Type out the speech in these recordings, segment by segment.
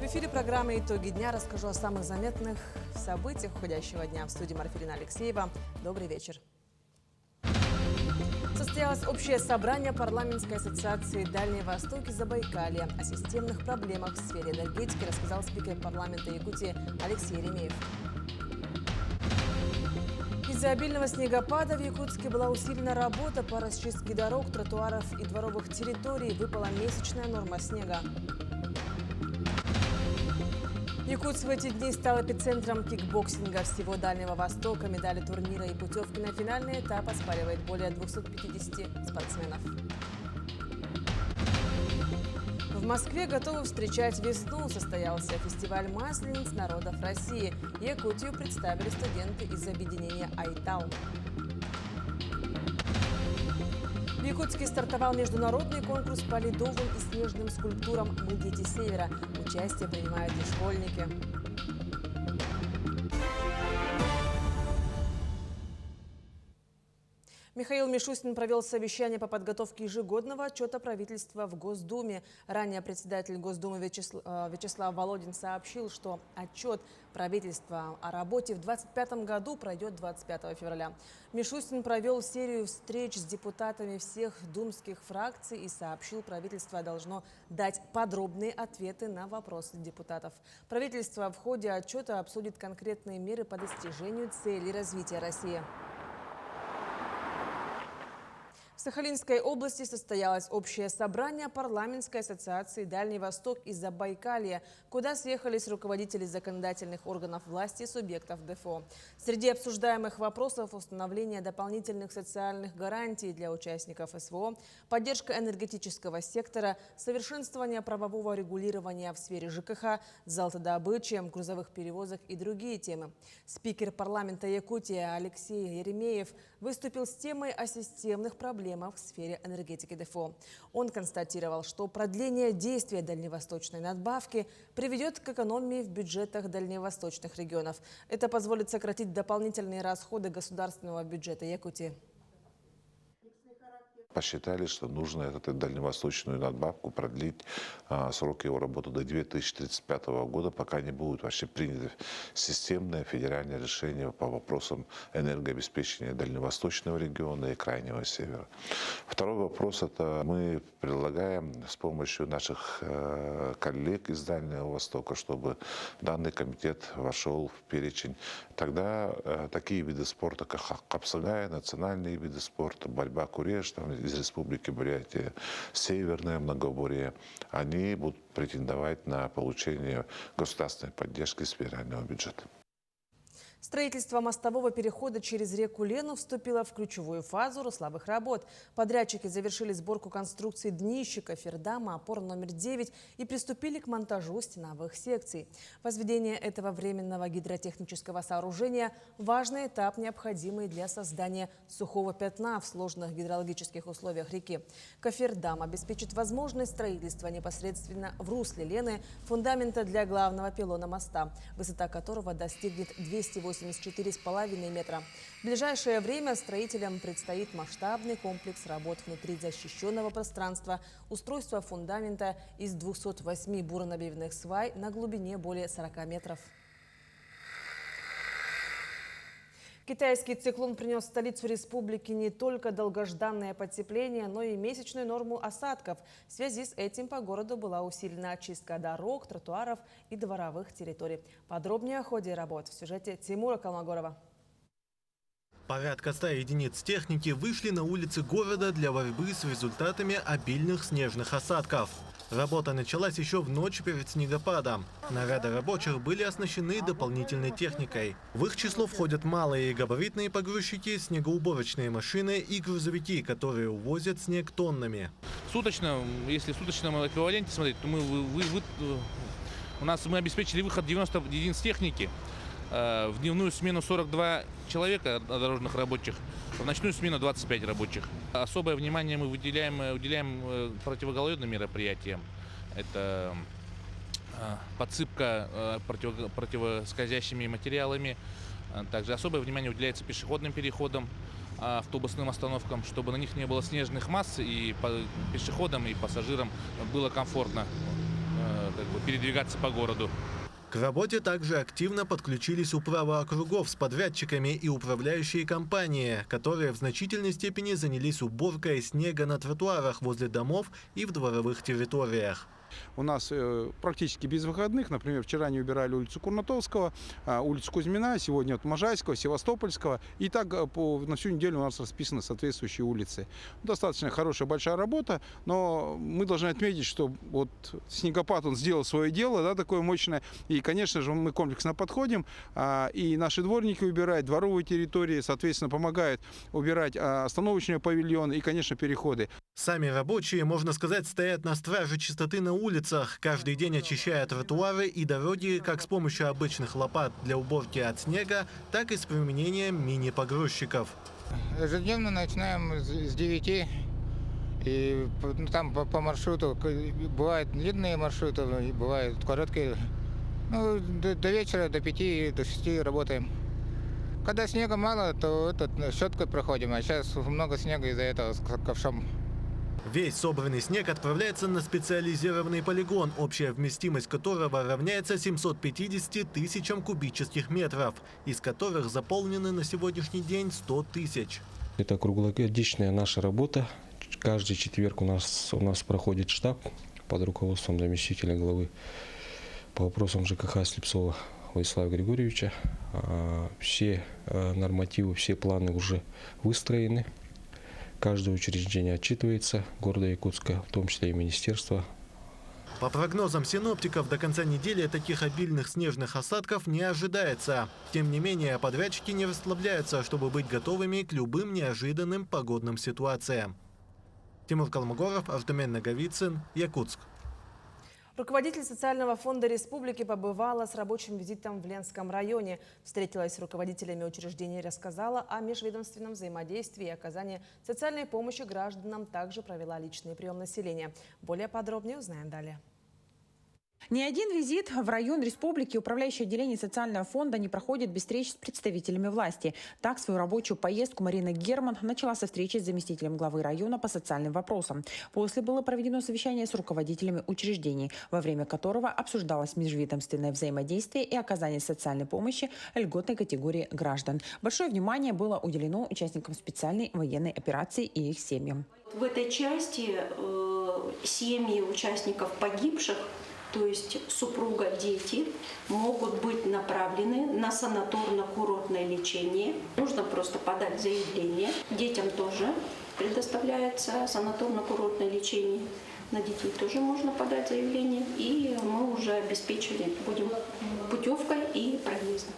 эфире программы «Итоги дня» расскажу о самых заметных событиях уходящего дня. В студии Марфирина Алексеева. Добрый вечер. Состоялось общее собрание парламентской ассоциации «Дальний Восток» и Забайкалья. О системных проблемах в сфере энергетики рассказал спикер парламента Якутии Алексей Еремеев. Из-за обильного снегопада в Якутске была усилена работа по расчистке дорог, тротуаров и дворовых территорий. Выпала месячная норма снега. Якутск в эти дни стал эпицентром кикбоксинга всего Дальнего Востока. Медали турнира и путевки на финальный этап оспаривает более 250 спортсменов. В Москве готовы встречать весну. Состоялся фестиваль маслениц народов России. Якутию представили студенты из объединения «Айтал». В Якутске стартовал международный конкурс по ледовым и снежным скульптурам «Мы дети Севера». Участие принимают и школьники. Михаил Мишустин провел совещание по подготовке ежегодного отчета правительства в Госдуме. Ранее председатель Госдумы Вячеслав Володин сообщил, что отчет правительства о работе в 2025 году пройдет 25 февраля. Мишустин провел серию встреч с депутатами всех думских фракций и сообщил, правительство должно дать подробные ответы на вопросы депутатов. Правительство в ходе отчета обсудит конкретные меры по достижению целей развития России. В Сахалинской области состоялось общее собрание парламентской ассоциации «Дальний Восток» и Забайкалья, куда съехались руководители законодательных органов власти и субъектов ДФО. Среди обсуждаемых вопросов установление дополнительных социальных гарантий для участников СВО, поддержка энергетического сектора, совершенствование правового регулирования в сфере ЖКХ, золотодобычи, грузовых перевозок и другие темы. Спикер парламента Якутии Алексей Еремеев выступил с темой о системных проблемах в сфере энергетики ДФО. Он констатировал, что продление действия дальневосточной надбавки приведет к экономии в бюджетах дальневосточных регионов. Это позволит сократить дополнительные расходы государственного бюджета Якутии. Посчитали, что нужно эту дальневосточную надбавку продлить срок его работы до 2035 года, пока не будет вообще принято системное федеральное решение по вопросам энергообеспечения дальневосточного региона и крайнего севера. Второй вопрос – это мы предлагаем с помощью наших коллег из Дальнего Востока, чтобы данный комитет вошел в перечень. Тогда такие виды спорта, как капсагай, национальные виды спорта, борьба куреш, из Республики Бурятия, Северное многоборье, они будут претендовать на получение государственной поддержки из федерального бюджета. Строительство мостового перехода через реку Лену вступило в ключевую фазу русловых работ. Подрядчики завершили сборку конструкции днища кофердама, опор номер 9 и приступили к монтажу стеновых секций. Возведение этого временного гидротехнического сооружения – важный этап, необходимый для создания сухого пятна в сложных гидрологических условиях реки. Кофердам обеспечит возможность строительства непосредственно в русле Лены фундамента для главного пилона моста, высота которого достигнет 284,5 метра. В ближайшее время строителям предстоит масштабный комплекс работ внутри защищенного пространства, устройство фундамента из 208 буронабивных свай на глубине более 40 метров. Китайский циклон принес в столицу республики не только долгожданное потепление, но и месячную норму осадков. В связи с этим по городу была усилена очистка дорог, тротуаров и дворовых территорий. Подробнее о ходе работ в сюжете Тимура Калмогорова. Порядка 100 единиц техники вышли на улицы города для борьбы с результатами обильных снежных осадков. Работа началась еще в ночь перед снегопадом. Наряды рабочих были оснащены дополнительной техникой. В их число входят малые габаритные погрузчики, снегоуборочные машины и грузовики, которые увозят снег тоннами. Суточно, если в суточном эквиваленте смотреть, то мы обеспечили выход 90 единиц техники. В дневную смену 42 человека дорожных рабочих, в ночную смену 25 рабочих. Особое внимание мы уделяем противогололедным мероприятиям. Это подсыпка противоскользящими материалами. Также особое внимание уделяется пешеходным переходам, автобусным остановкам, чтобы на них не было снежных масс, и пешеходам, и пассажирам было комфортно передвигаться по городу. К работе также активно подключились управы округов с подрядчиками и управляющие компании, которые в значительной степени занялись уборкой снега на тротуарах возле домов и в дворовых территориях. У нас практически без выходных. Например, вчера они убирали улицу Курнатовского, улицу Кузьмина, сегодня вот Можайского, Севастопольского. И так на всю неделю у нас расписаны соответствующие улицы. Достаточно хорошая, большая работа, но мы должны отметить, что вот снегопад, он сделал свое дело, да, такое мощное. И, конечно же, мы комплексно подходим. И наши дворники убирают дворовые территории, соответственно, помогают убирать остановочные павильоны и, конечно, переходы. Сами рабочие, можно сказать, стоят на страже чистоты на улицах, каждый день очищая тротуары и дороги как с помощью обычных лопат для уборки от снега, так и с применением мини-погрузчиков. Ежедневно начинаем с 9, и там по маршруту, бывают длинные маршруты, бывают короткие. Ну, до вечера, до 5, до 6 работаем. Когда снега мало, то щеткой проходим, а сейчас много снега, из-за этого с ковшом. Весь собранный снег отправляется на специализированный полигон, общая вместимость которого равняется 750 тысячам кубических метров, из которых заполнены на сегодняшний день 100 тысяч. Это круглогодичная наша работа. Каждый четверг у нас проходит штаб под руководством заместителя главы по вопросам ЖКХ Слепцова Владислава Григорьевича. Все нормативы, все планы уже выстроены. Каждое учреждение отчитывается города Якутска, в том числе и министерство. По прогнозам синоптиков, до конца недели таких обильных снежных осадков не ожидается. Тем не менее, подрядчики не расслабляются, чтобы быть готовыми к любым неожиданным погодным ситуациям. Тимур Калмогоров, Артемен Наговицын, Якутск. Руководитель социального фонда республики побывала с рабочим визитом в Ленском районе. Встретилась с руководителями учреждений, рассказала о межведомственном взаимодействии и оказании социальной помощи гражданам. Также провела личный прием населения. Более подробнее узнаем далее. Ни один визит в район республики управляющее отделение социального фонда не проходит без встреч с представителями власти. Так, свою рабочую поездку Марина Герман начала со встречи с заместителем главы района по социальным вопросам. После было проведено совещание с руководителями учреждений, во время которого обсуждалось межведомственное взаимодействие и оказание социальной помощи льготной категории граждан. Большое внимание было уделено участникам специальной военной операции и их семьям. В этой части семьи участников погибших, то есть супруга, дети, могут быть направлены на санаторно-курортное лечение. Нужно просто подать заявление. Детям тоже предоставляется санаторно-курортное лечение. На детей тоже можно подать заявление. И мы уже обеспечили будем путевкой и проездом.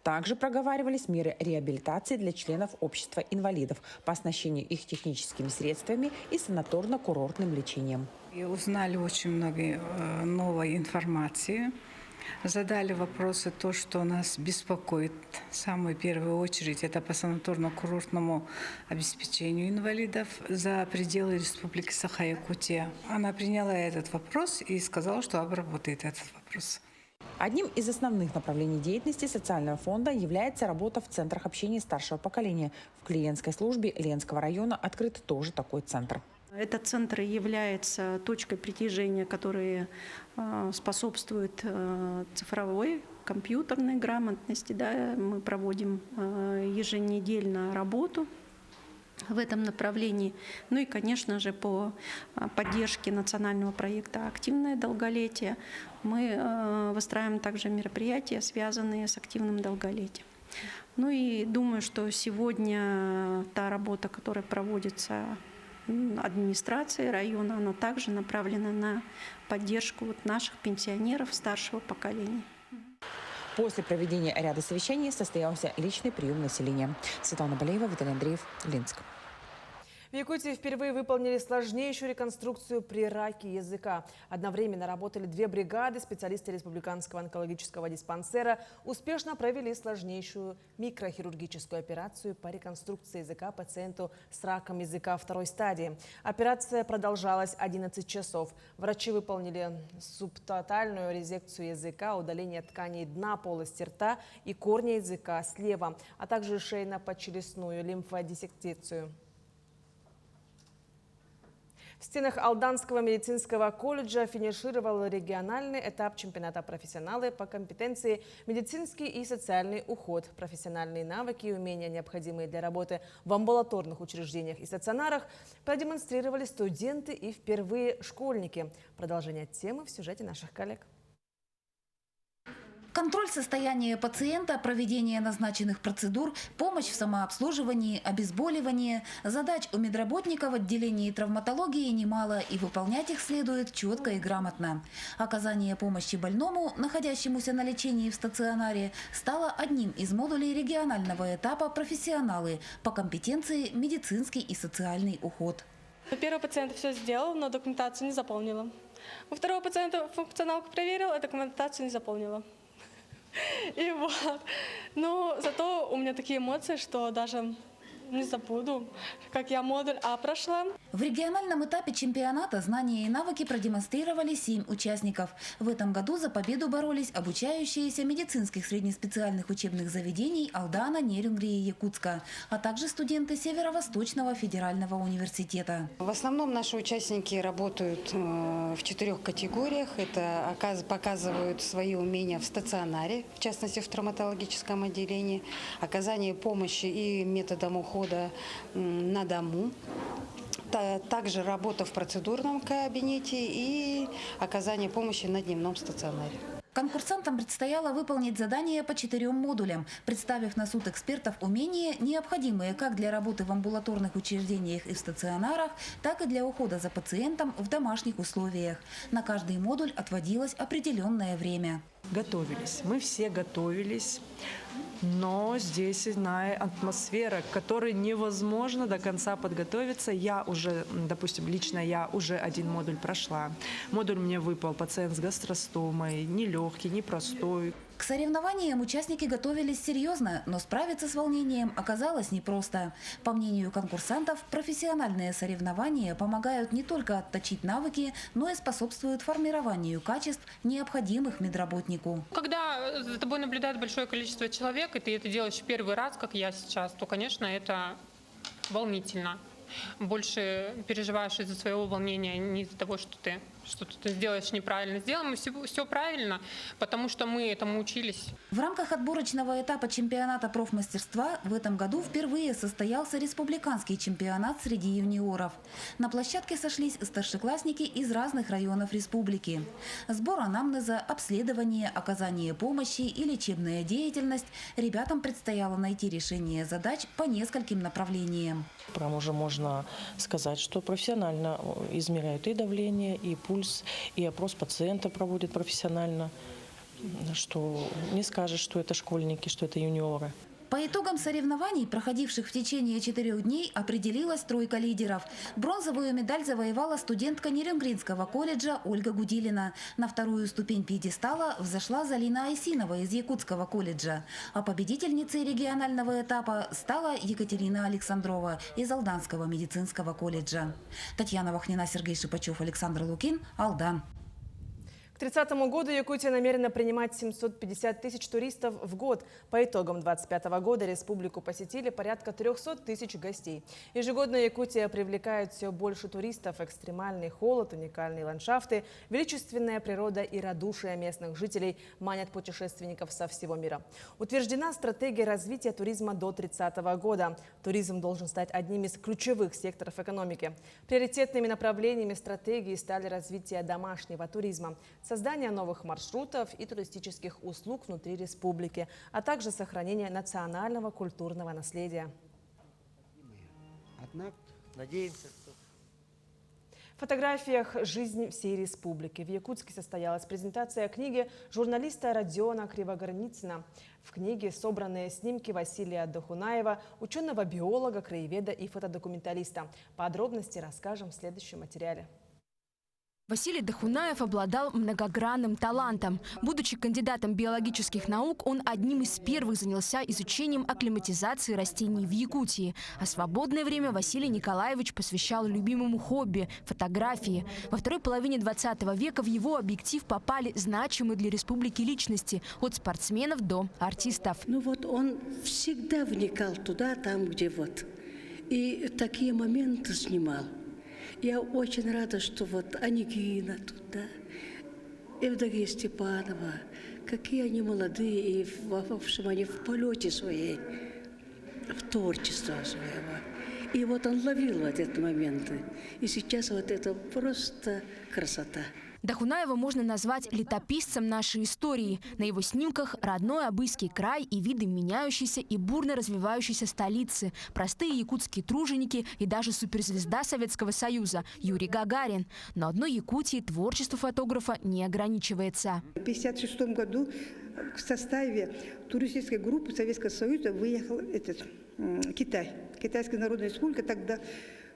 Также проговаривались меры реабилитации для членов общества инвалидов по оснащению их техническими средствами и санаторно-курортным лечением. И узнали очень много новой информации. Задали вопросы, то, что нас беспокоит в самую первую очередь, это по санаторно-курортному обеспечению инвалидов за пределы Республики Саха-Якутия. Она приняла этот вопрос и сказала, что обработает этот вопрос. Одним из основных направлений деятельности социального фонда является работа в центрах общения старшего поколения. В клиентской службе Ленского района открыт тоже такой центр. Этот центр является точкой притяжения, которая способствует цифровой, компьютерной грамотности. Да, мы проводим еженедельно работу в этом направлении. Ну и, конечно же, по поддержке национального проекта «Активное долголетие» мы выстраиваем также мероприятия, связанные с активным долголетием. Ну и думаю, что сегодня та работа, которая проводится администрацией района, она также направлена на поддержку наших пенсионеров старшего поколения. После проведения ряда совещаний состоялся личный прием населения. Светлана Балеева, Виталий Андреев, Ленск. В Якутии впервые выполнили сложнейшую реконструкцию при раке языка. Одновременно работали 2 бригады. Специалисты Республиканского онкологического диспансера успешно провели сложнейшую микрохирургическую операцию по реконструкции языка пациенту с раком языка 2-й стадии. Операция продолжалась 11 часов. Врачи выполнили субтотальную резекцию языка, удаление тканей дна полости рта и корня языка слева, а также шейно-подчелюстную лимфодиссекцию. В стенах Алданского медицинского колледжа финишировал региональный этап чемпионата профессионалы по компетенции медицинский и социальный уход. Профессиональные навыки и умения, необходимые для работы в амбулаторных учреждениях и стационарах, продемонстрировали студенты и впервые школьники. Продолжение темы в сюжете наших коллег. Контроль состояния пациента, проведение назначенных процедур, помощь в самообслуживании, обезболивание. Задач у медработников в отделении травматологии немало, и выполнять их следует четко и грамотно. Оказание помощи больному, находящемуся на лечении в стационаре, стало одним из модулей регионального этапа «Профессионалы» по компетенции медицинский и социальный уход. У первого пациента все сделал, но документацию не заполнила. У второго пациента функционалку проверил, а документацию не заполнила. И вот. Но зато у меня такие эмоции, что даже не забуду, как я модуль А прошла. В региональном этапе чемпионата знания и навыки продемонстрировали 7 участников. В этом году за победу боролись обучающиеся медицинских среднеспециальных учебных заведений Алдана, Нерюнгри и Якутска, а также студенты Северо-Восточного федерального университета. В основном наши участники работают в 4 категориях. Это показывают свои умения в стационаре, в частности в травматологическом отделении, оказание помощи и методом ухода на дому, также работа в процедурном кабинете и оказание помощи на дневном стационаре. Конкурсантам предстояло выполнить задания по 4 модулям, представив на суд экспертов умения, необходимые как для работы в амбулаторных учреждениях и в стационарах, так и для ухода за пациентом в домашних условиях. На каждый модуль отводилось определенное время. Готовились, мы все готовились, но здесь иная атмосфера, к которой невозможно до конца подготовиться. Я уже, допустим, лично я уже 1 модуль прошла. Модуль мне выпал пациент с гастростомой, нелегкий, непростой. К соревнованиям участники готовились серьезно, но справиться с волнением оказалось непросто. По мнению конкурсантов, профессиональные соревнования помогают не только отточить навыки, но и способствуют формированию качеств, необходимых медработнику. Когда за тобой наблюдает большое количество человек, и ты это делаешь в первый раз, как я сейчас, то, конечно, это волнительно. Больше переживаешь из-за своего волнения, не из-за того, что ты что-то сделаешь неправильно. Сделаем мы все правильно, потому что мы этому учились. В рамках отборочного этапа чемпионата профмастерства в этом году впервые состоялся республиканский чемпионат среди юниоров. На площадке сошлись старшеклассники из разных районов республики. Сбор анамнеза, обследование, оказание помощи и лечебная деятельность. Ребятам предстояло найти решение задач по нескольким направлениям. Прям уже можно сказать, что профессионально измеряют и давление, и пульс, и опрос пациента проводят профессионально, что не скажешь, что это школьники, что это юниоры. По итогам соревнований, проходивших в течение 4 дней, определилась 3 лидеров. Бронзовую медаль завоевала студентка Нерюнгринского колледжа Ольга Гудилина. На 2-ю ступень пьедестала взошла Залина Айсинова из Якутского колледжа. А победительницей регионального этапа стала Екатерина Александрова из Алданского медицинского колледжа. Татьяна Вахнина, Сергей Шипачев, Александр Лукин, Алдан. К 2030 году Якутия намерена принимать 750 тысяч туристов в год. По итогам 2025 года республику посетили порядка 300 тысяч гостей. Ежегодно Якутия привлекает все больше туристов. Экстремальный холод, уникальные ландшафты, величественная природа и радушие местных жителей манят путешественников со всего мира. Утверждена стратегия развития туризма до 2030 года. Туризм должен стать одним из ключевых секторов экономики. Приоритетными направлениями стратегии стали развитие домашнего туризма, создание новых маршрутов и туристических услуг внутри республики, а также сохранение национального культурного наследия. Однако, надеемся, что... В фотографиях «Жизнь всей республики» в Якутске состоялась презентация книги журналиста Родиона Кривогорницына. В книге собраны снимки Василия Дахунаева, ученого-биолога, краеведа и фотодокументалиста. Подробности расскажем в следующем материале. Василий Дахунаев обладал многогранным талантом. Будучи кандидатом биологических наук, он одним из первых занялся изучением акклиматизации растений в Якутии. А свободное время Василий Николаевич посвящал любимому хобби – фотографии. Во второй половине 20 века в его объектив попали значимые для республики личности – от спортсменов до артистов. Ну вот он всегда вникал туда, там, где вот. И такие моменты снимал. Я очень рада, что вот Анигина тут, да, Евдокия Степанова, какие они молодые, и в общем, они в полете своей, в творчестве своего. И вот он ловил вот эти моменты. И сейчас вот это просто красота. Дахунаева можно назвать летописцем нашей истории. На его снимках родной Абыйский край и виды меняющейся и бурно развивающейся столицы, простые якутские труженики и даже суперзвезда Советского Союза Юрий Гагарин. Но одной Якутии творчество фотографа не ограничивается. В 1956 году в составе туристической группы Советского Союза выехал Китай, Китайская Народная Республика. Тогда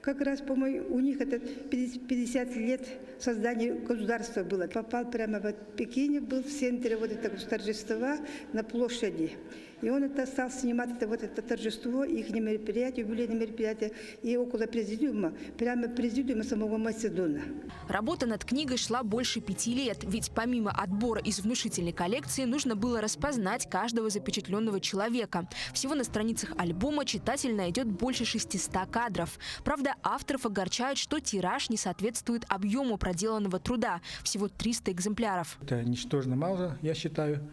как раз, по-моему, у них это 50 лет создания государства было. Попал прямо в Пекине, был в центре вот этого торжества на площади. И он стал снимать это торжество, их мероприятие, юбилейное мероприятие, и около президиума, прямо президиума самого Македона. Работа над книгой шла больше 5 лет, ведь помимо отбора из внушительной коллекции нужно было распознать каждого запечатленного человека. Всего на страницах альбома читатель найдет больше 600 кадров. Правда, авторов огорчает, что тираж не соответствует объему проделанного труда – всего 300 экземпляров. Это ничтожно мало, я считаю.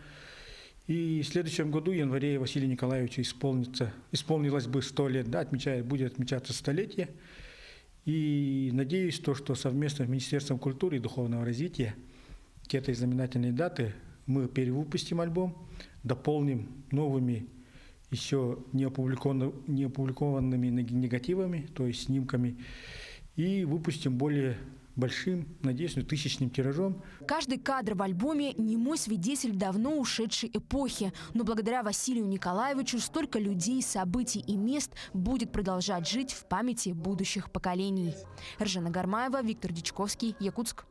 И в следующем году, в январе, Василию Николаевичу исполнилось бы 100 лет, да, будет отмечаться столетие. И надеюсь, что совместно с Министерством культуры и духовного развития к этой знаменательной даты мы перевыпустим альбом, дополним новыми еще не опубликованными негативами, то есть снимками, и выпустим более большим, надеюсь, 1000-ным тиражом. Каждый кадр в альбоме – немой свидетель давно ушедшей эпохи. Но благодаря Василию Николаевичу столько людей, событий и мест будет продолжать жить в памяти будущих поколений. Ржана Гармаева, Виктор Дичковский, Якутск.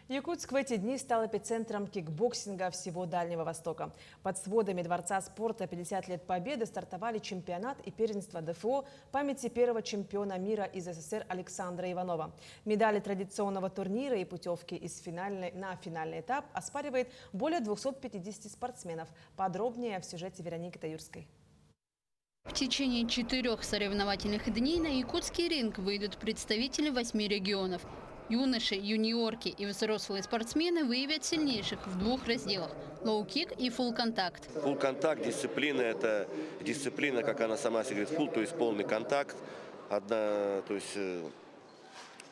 Якутск в эти дни стал эпицентром кикбоксинга всего Дальнего Востока. Под сводами Дворца спорта 50 лет Победы стартовали чемпионат и первенство ДФО памяти первого чемпиона мира из СССР Александра Иванова. Медали традиционного турнира и путевки на финальный этап оспаривает более 250 спортсменов. Подробнее в сюжете Вероники Таюрской. В течение 4 соревновательных дней на якутский ринг выйдут представители 8 регионов. Юноши, юниорки и взрослые спортсмены выявят сильнейших в 2 разделах – лоу-кик и фулл-контакт. Фулл-контакт дисциплина – это дисциплина, как она сама себе говорит, фулл, то есть полный контакт,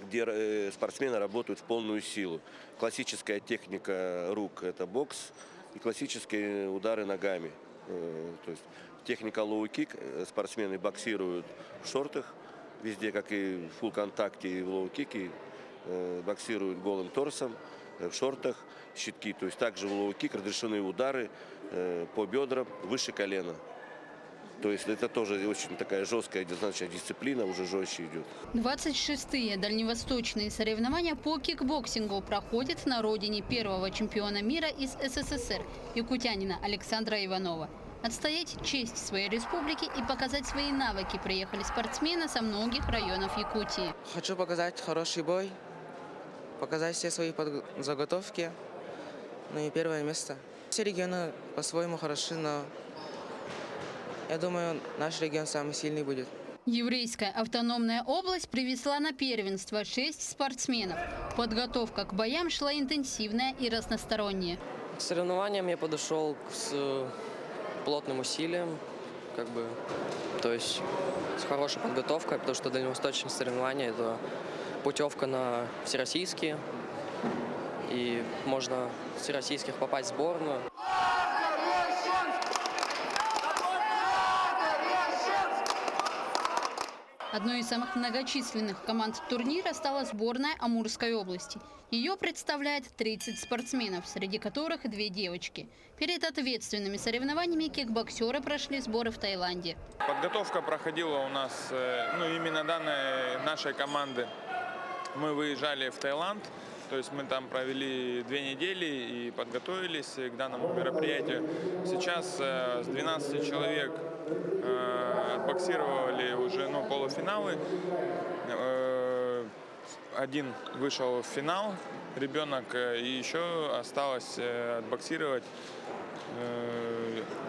где спортсмены работают в полную силу. Классическая техника рук – это бокс и классические удары ногами. То есть техника лоу-кик – спортсмены боксируют в шортах, везде, как и в фулл-контакте и в лоу-кике. Боксируют голым торсом, в шортах, щитки. То есть также в лоу-кик разрешены удары по бедрам выше колена. То есть это тоже очень такая жесткая дисциплина, уже жестче идет. 26-е дальневосточные соревнования по кикбоксингу проходят на родине первого чемпиона мира из СССР, якутянина Александра Иванова. Отстоять честь своей республики и показать свои навыки приехали спортсмены со многих районов Якутии. Хочу показать хороший бой, показать все свои заготовки, ну и первое место. Все регионы по-своему хороши, но я думаю, наш регион самый сильный будет. Еврейская автономная область привезла на первенство 6 спортсменов. Подготовка к боям шла интенсивная и разносторонняя. К соревнованиям я подошел с плотным усилием, то есть с хорошей подготовкой, потому что дальневосточные соревнования – это путевка на всероссийские, и можно с всероссийских попасть в сборную. Одной из самых многочисленных команд турнира стала сборная Амурской области. Ее представляет 30 спортсменов, среди которых 2 девочки. Перед ответственными соревнованиями кикбоксеры прошли сборы в Таиланде. Подготовка проходила у нас, именно данной нашей команды. Мы выезжали в Таиланд, то есть мы там провели 2 недели и подготовились к данному мероприятию. Сейчас с 12 человек отбоксировали уже полуфиналы. Один вышел в финал, ребенок, и еще осталось отбоксировать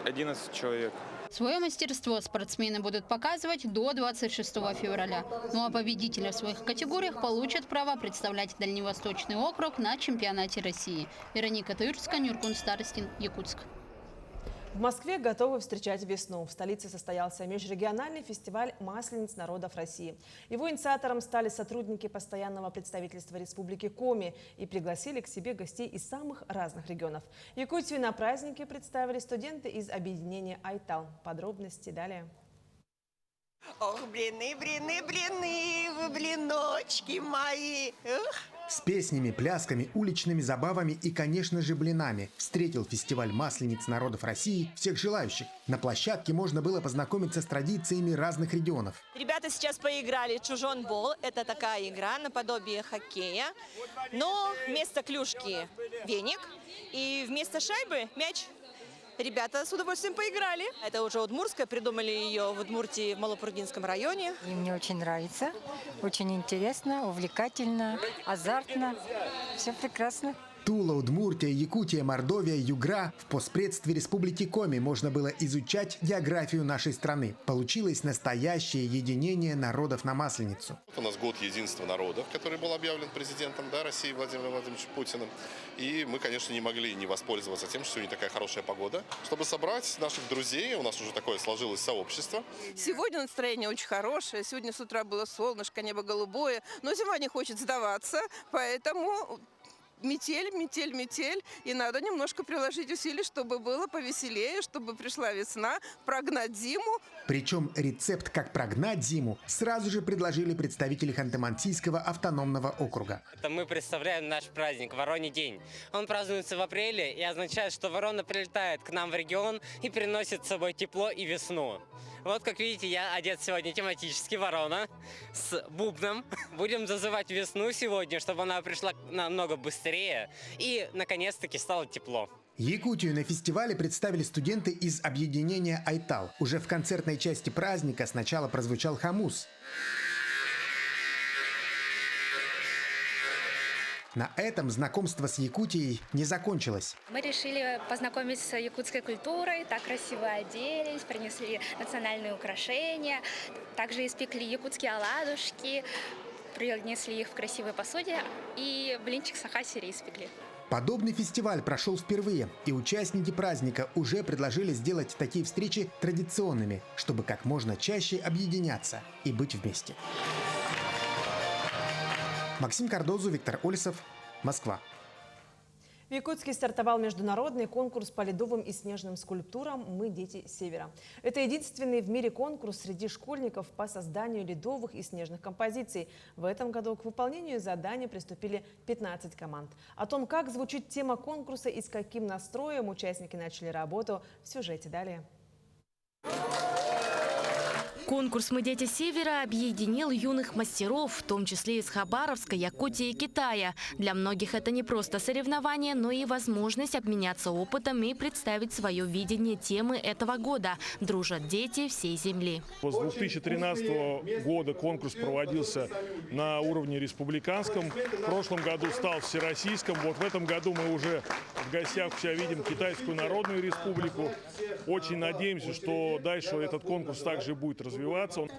11 человек. Свое мастерство спортсмены будут показывать до 26 февраля. Ну а победители в своих категориях получат право представлять Дальневосточный округ на чемпионате России. Вероника Таюрская, Нюркун Старостин, Якутск. В Москве готовы встречать весну. В столице состоялся межрегиональный фестиваль маслениц народов России. Его инициатором стали сотрудники постоянного представительства Республики Коми и пригласили к себе гостей из самых разных регионов. Якутию на празднике представили студенты из объединения «Айтал». Подробности далее. Ох, блины, блины, блины, вы блиночки мои. С песнями, плясками, уличными забавами и, конечно же, блинами встретил фестиваль маслениц народов России всех желающих. На площадке можно было познакомиться с традициями разных регионов. Ребята сейчас поиграли чужон-бол. Это такая игра наподобие хоккея. Но вместо клюшки веник и вместо шайбы мяч. Ребята с удовольствием поиграли. Это уже удмуртская, придумали ее в Удмуртии, в Малопургинском районе. И мне очень нравится, очень интересно, увлекательно, азартно. Все прекрасно. Тула, Удмуртия, Якутия, Мордовия, Югра. В постпредстве Республики Коми можно было изучать географию нашей страны. Получилось настоящее единение народов на Масленицу. У нас год единства народов, который был объявлен президентом России Владимиром Владимировичем Путиным. И мы, конечно, не могли не воспользоваться тем, что сегодня такая хорошая погода, чтобы собрать наших друзей. У нас уже такое сложилось сообщество. Сегодня настроение очень хорошее. Сегодня с утра было солнышко, небо голубое. Но зима не хочет сдаваться, поэтому... Метель, метель, метель. И надо немножко приложить усилий, чтобы было повеселее, чтобы пришла весна, прогнать зиму. Причем рецепт, как прогнать зиму, сразу же предложили представители Ханты-Мансийского автономного округа. Это мы представляем наш праздник «Вороний день». Он празднуется в апреле и означает, что ворона прилетает к нам в регион и приносит с собой тепло и весну. Вот, как видите, я одет сегодня тематически ворона с бубном. Будем зазывать весну сегодня, чтобы она пришла намного быстрее и, наконец-таки, стало тепло. Якутию на фестивале представили студенты из объединения «Айтал». Уже в концертной части праздника сначала прозвучал хамус. На этом знакомство с Якутией не закончилось. Мы решили познакомиться с якутской культурой, так красиво оделись, принесли национальные украшения, также испекли якутские оладушки, принесли их в красивой посуде и блинчик с ахасери испекли. Подобный фестиваль прошел впервые, и участники праздника уже предложили сделать такие встречи традиционными, чтобы как можно чаще объединяться и быть вместе. Максим Кардозу, Виктор Олесов, Москва. В Якутске стартовал международный конкурс по ледовым и снежным скульптурам «Мы дети Севера». Это единственный в мире конкурс среди школьников по созданию ледовых и снежных композиций. В этом году к выполнению задания приступили 15 команд. О том, как звучит тема конкурса и с каким настроем участники начали работу, в сюжете далее. Конкурс «Мы дети Севера» объединил юных мастеров, в том числе из Хабаровска, Якутии и Китая. Для многих это не просто соревнование, но и возможность обменяться опытом и представить свое видение темы этого года «Дружат дети всей земли». С 2013 года конкурс проводился на уровне республиканском. В прошлом году стал всероссийским. Вот в этом году мы уже в гостях вся видим Китайскую Народную Республику. Очень надеемся, что дальше этот конкурс также будет развиваться.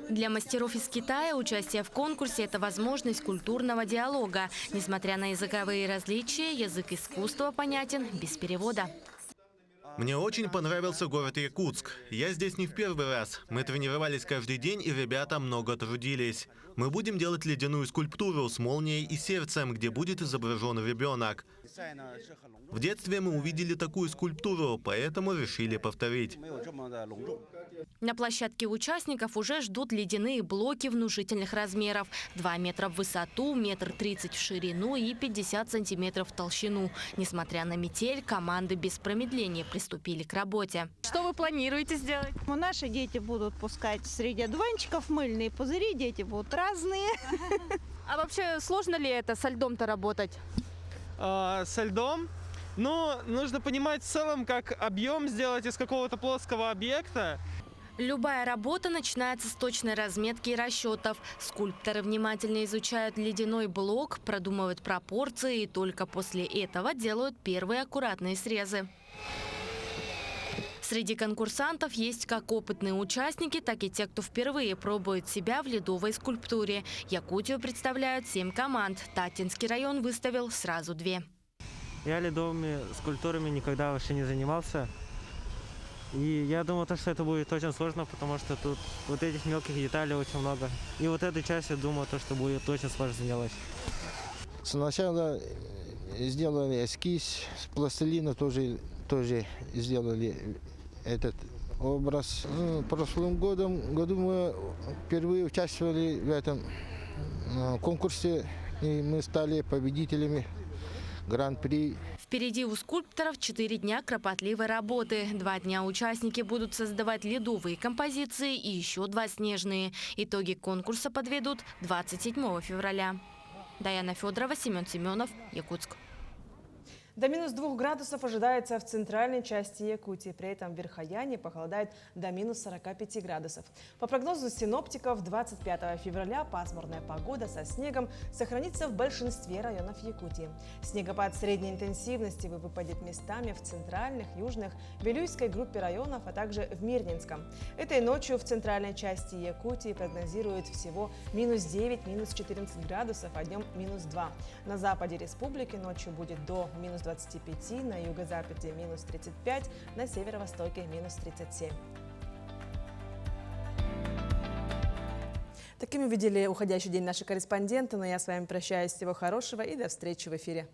Для мастеров из Китая участие в конкурсе – это возможность культурного диалога. Несмотря на языковые различия, язык искусства понятен без перевода. Мне очень понравился город Якутск. Я здесь не в первый раз. Мы тренировались каждый день, и ребята много трудились. Мы будем делать ледяную скульптуру с молнией и сердцем, где будет изображен ребенок. В детстве мы увидели такую скульптуру, поэтому решили повторить. На площадке участников уже ждут ледяные блоки внушительных размеров. 2 метра в высоту, 1,30 м в ширину и 50 сантиметров в толщину. Несмотря на метель, команды без промедления приступили к работе. Что вы планируете сделать? Наши дети будут пускать среди одуванчиков мыльные пузыри, дети будут разные. А вообще сложно ли это со льдом-то работать? Со льдом? Но нужно понимать в целом, как объем сделать из какого-то плоского объекта. Любая работа начинается с точной разметки и расчетов. Скульпторы внимательно изучают ледяной блок, продумывают пропорции и только после этого делают первые аккуратные срезы. Среди конкурсантов есть как опытные участники, так и те, кто впервые пробует себя в ледовой скульптуре. Якутию представляют 7 команд. Татинский район выставил сразу 2. Я ледовыми скульптурами никогда вообще не занимался. И я думал, что это будет очень сложно, потому что тут вот этих мелких деталей очень много. И вот этой частью думал, что будет очень сложно сделать. Сначала сделали эскиз, с пластилина тоже сделали этот образ. В прошлом году мы впервые участвовали в этом конкурсе, и мы стали победителями гран-при. Впереди у скульпторов 4 дня кропотливой работы. 2 дня участники будут создавать ледовые композиции и еще 2 снежные. Итоги конкурса подведут 27 февраля. Даяна Федорова, Семен Семенов, Якутск. До минус 2 градусов ожидается в центральной части Якутии. При этом в Верхояне похолодает до минус 45 градусов. По прогнозу синоптиков, 25 февраля пасмурная погода со снегом сохранится в большинстве районов Якутии. Снегопад средней интенсивности выпадет местами в центральных, южных, Вилюйской группе районов, а также в Мирнинском. Этой ночью в центральной части Якутии прогнозируют всего минус 9, минус 14 градусов, а днем минус 2. На западе республики ночью будет до минус 25, на юго-западе минус 35, на северо-востоке минус 37. Такими видели уходящий день наши корреспонденты, но я с вами прощаюсь. Всего хорошего и до встречи в эфире.